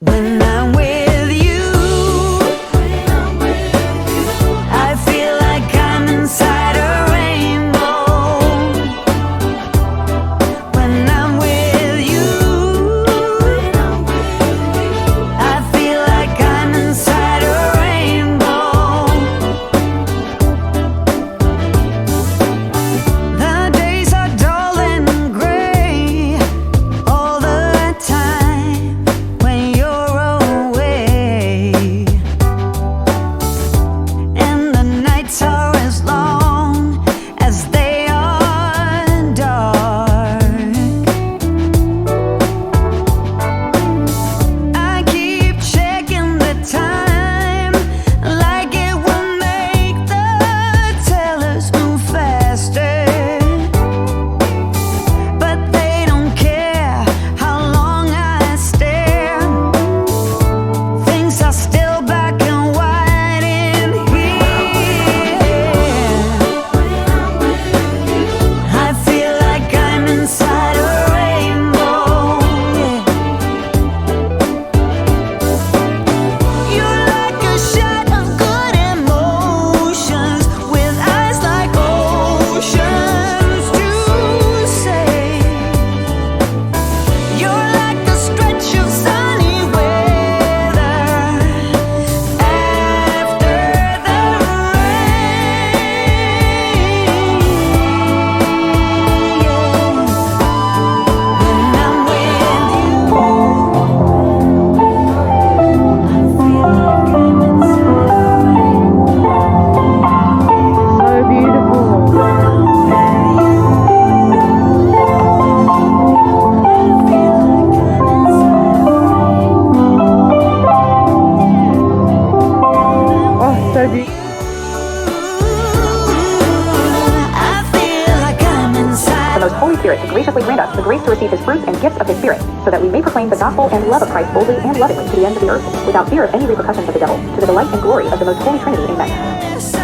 When I'm with you, I feel like I'm inside a rainbow. When I'm with you, I feel like I'm inside a rainbow. The days are dull and gray all the time when you're away, and the nights are as long as they are dark. I keep checking the time like it will make the tellers move faster, but they don't care how long I stare. Things are still black and white in here. I feel like I'm inside a rainbow. You're like a shot of good emotions with eyes like oceans to say. You're like a stretch of sunny weather after the rain. When I'm with you, I feel like I'm inside a rainbow. So beautiful. Oh, so beautiful. I feel like I'm inside. The most Holy Spirit to graciously grant us the grace to receive His fruits and gifts of His Spirit, so that we may proclaim the gospel and love of Christ boldly and lovingly to the ends of the earth, without fear of any repercussions of the devil, to the delight and glory of the most Holy Trinity. Amen.